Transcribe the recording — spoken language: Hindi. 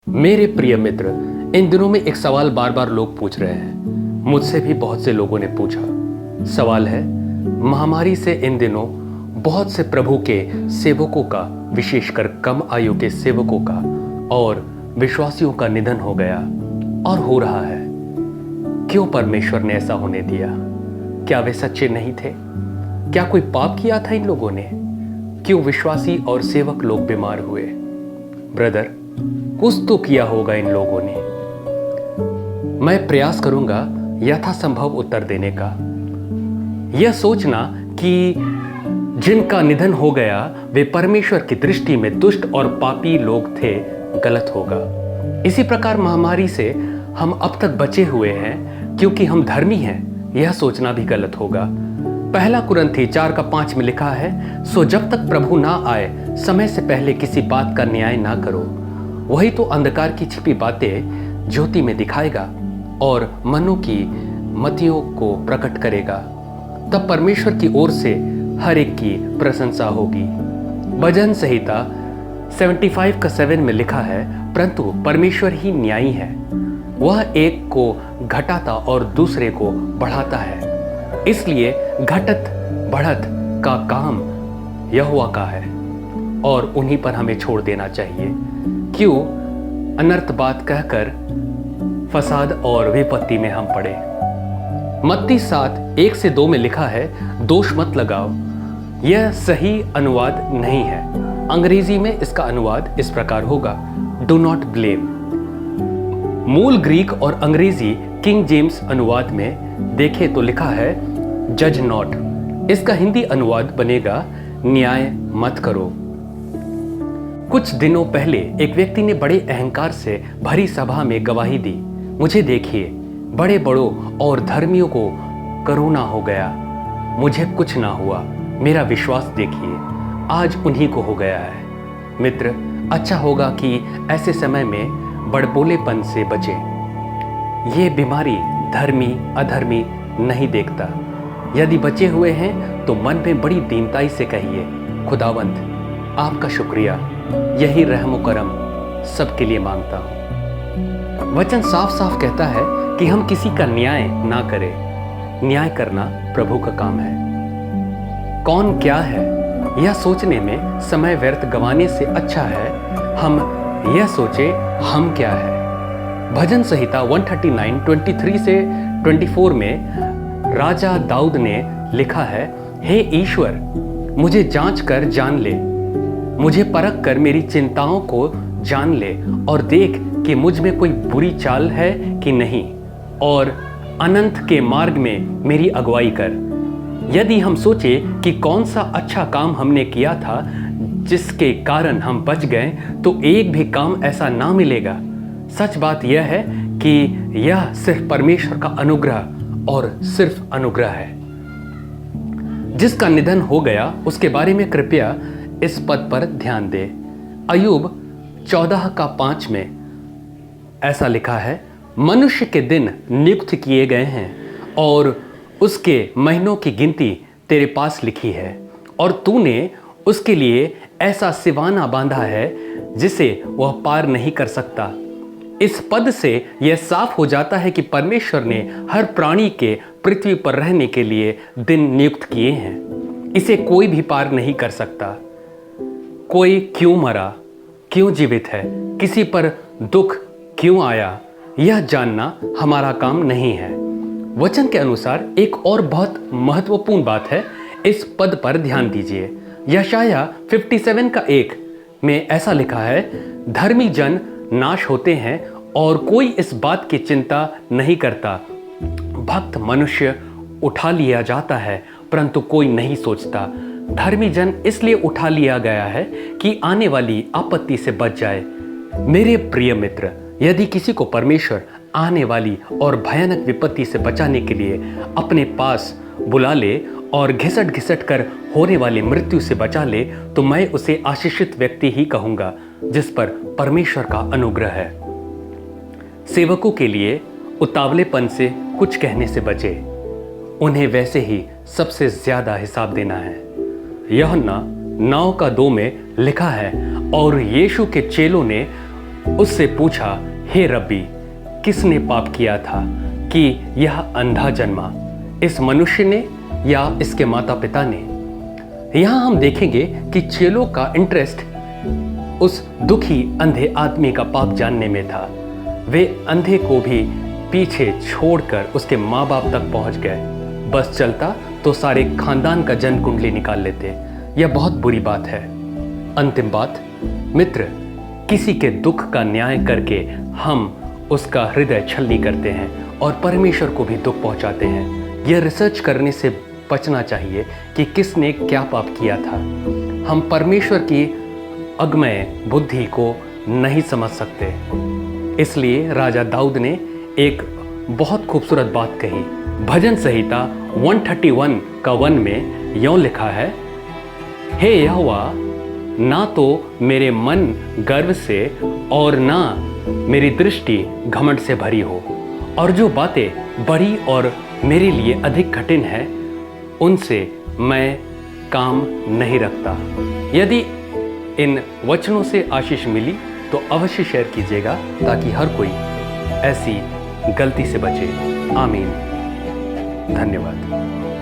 मेरे प्रिय मित्र, इन दिनों में एक सवाल बार बार लोग पूछ रहे हैं। मुझसे भी बहुत से लोगों ने पूछा। सवाल है, महामारी से इन दिनों बहुत से प्रभु के सेवकों का, विशेषकर कम आयु के सेवकों का और विश्वासियों का निधन हो गया और हो रहा है। क्यों परमेश्वर ने ऐसा होने दिया? क्या वे सच्चे नहीं थे? क्या कोई पाप किया था इन लोगों ने? क्यों विश्वासी और सेवक लोग बीमार हुए? ब्रदर, कुछ तो किया होगा इन लोगों ने। मैं प्रयास करूंगा यथासंभव उत्तर देने का। यह सोचना कि जिनका निधन हो गया वे परमेश्वर की दृष्टि में दुष्ट और पापी लोग थे, गलत होगा। इसी प्रकार महामारी से हम अब तक बचे हुए हैं क्योंकि हम धर्मी हैं, यह सोचना भी गलत होगा। पहला कुरिन्थी 4:5 में लिखा है, सो जब तक प्रभु ना आए समय से पहले किसी बात का न्याय ना करो। वही तो अंधकार की छिपी बातें ज्योति में दिखाएगा और मनों की मतियों को प्रकट करेगा। तब परमेश्वर की ओर से हर एक की प्रशंसा होगी। भजन संहिता 75:7 में लिखा है, परंतु परमेश्वर ही न्यायी है। वह एक को घटाता और दूसरे को बढ़ाता है, इसलिए घटत बढ़त का काम यहोवा का है और उन्हीं पर हमें छोड़ देना चाहिए। क्यों अनर्थ बात कहकर फसाद और विपत्ति में हम पड़े। मत्ती 7:1-2 में लिखा है, दोष मत लगाओ। यह सही अनुवाद नहीं है। अंग्रेजी में इसका अनुवाद इस प्रकार होगा, डू नॉट ब्लेम। मूल ग्रीक और अंग्रेजी किंग जेम्स अनुवाद में देखे तो लिखा है, जज नॉट। इसका हिंदी अनुवाद बनेगा, न्याय मत करो। कुछ दिनों पहले एक व्यक्ति ने बड़े अहंकार से भरी सभा में गवाही दी, मुझे देखिए, बड़े बड़ों और धर्मियों को कोरोना हो गया, मुझे कुछ ना हुआ। मेरा विश्वास देखिए, आज उन्हीं को हो गया है। मित्र, अच्छा होगा कि ऐसे समय में बड़बोलेपन से बचें। ये बीमारी धर्मी अधर्मी नहीं देखता। यदि बचे हुए हैं तो मन में बड़ी दीनताई से कहिए, खुदावंत आपका शुक्रिया, यही रहम करम सबके लिए मांगता हूं। वचन साफ साफ कहता है कि हम किसी का न्याय ना करें। न्याय करना प्रभु का काम है। कौन क्या है यह सोचने में समय व्यर्थ गंवाने से अच्छा है हम यह सोचे हम क्या है। भजन संहिता 139:23-24 में राजा दाऊद ने लिखा है, हे ईश्वर, मुझे जांच कर जान ले, मुझे परख कर मेरी चिंताओं को जान ले और देख कि मुझ में कोई बुरी चाल है कि नहीं, और अनंत के मार्ग में मेरी अगुवाई कर। यदि हम सोचे कि कौन सा अच्छा काम हमने किया था जिसके कारण हम बच गए, तो एक भी काम ऐसा ना मिलेगा। सच बात यह है कि यह सिर्फ परमेश्वर का अनुग्रह और सिर्फ अनुग्रह है। जिसका निधन हो गया उसके बारे में कृपया इस पद पर ध्यान दे। अय्यूब 14:5 में ऐसा लिखा है, मनुष्य के दिन नियुक्त किए गए हैं और उसके महीनों की गिनती तेरे पास लिखी है, और तूने उसके लिए ऐसा सिवाना बांधा है जिसे वह पार नहीं कर सकता। इस पद से यह साफ हो जाता है कि परमेश्वर ने हर प्राणी के पृथ्वी पर रहने के लिए दिन नियुक्त किए हैं। इसे कोई भी पार नहीं कर सकता। कोई क्यों मरा, क्यों जीवित है, किसी पर दुख क्यों आया, यह जानना हमारा काम नहीं है। वचन के अनुसार एक और बहुत महत्वपूर्ण बात है, इस पद पर ध्यान दीजिए। यशाया 57:1 में ऐसा लिखा है, धर्मी जन नाश होते हैं और कोई इस बात की चिंता नहीं करता। भक्त मनुष्य उठा लिया जाता है परंतु कोई नहीं सोचता। धर्मी जन इसलिए उठा लिया गया है कि आने वाली आपत्ति से बच जाए। मेरे प्रिय मित्र, यदि किसी को परमेश्वर आने वाली और भयानक विपत्ति से बचाने के लिए अपने पास बुला ले और घिसट घिसट कर होने वाली मृत्यु से बचा ले, तो मैं उसे आशीषित व्यक्ति ही कहूंगा जिस पर परमेश्वर का अनुग्रह है। सेवकों के लिए उतावलेपन से कुछ कहने से बचे, उन्हें वैसे ही सबसे ज्यादा हिसाब देना है। यूहन्ना 9:2 में लिखा है, और यीशु के चेलों ने उससे पूछा, हे रब्बी, किसने पाप किया था कि यह अंधा जन्मा, इस मनुष्य ने या इसके माता पिता ने? यहां हम देखेंगे कि चेलों का इंटरेस्ट उस दुखी अंधे आदमी का पाप जानने में था। वे अंधे को भी पीछे छोड़कर उसके माँ बाप तक पहुंच गए। बस चलता तो सारे खानदान का जन्म कुंडली निकाल लेते। यह बहुत बुरी बात है। अंतिम बात, मित्र, किसी के दुख का न्याय करके हम उसका हृदय छलनी करते हैं और परमेश्वर को भी दुख पहुंचाते हैं। यह रिसर्च करने से बचना चाहिए कि किसने क्या पाप किया था। हम परमेश्वर की अगमय बुद्धि को नहीं समझ सकते। इसलिए राजा दाऊद ने एक बहुत खूबसूरत बात कही। भजन संहिता 131 का 1 में यूं लिखा है, हे यहोवा, ना तो मेरे मन गर्व से और ना मेरी दृष्टि घमंड से भरी हो, और जो बातें बड़ी और मेरे लिए अधिक कठिन है उनसे मैं काम नहीं रखता। यदि इन वचनों से आशीष मिली तो अवश्य शेयर कीजिएगा ताकि हर कोई ऐसी गलती से बचे। आमीन। धन्यवाद।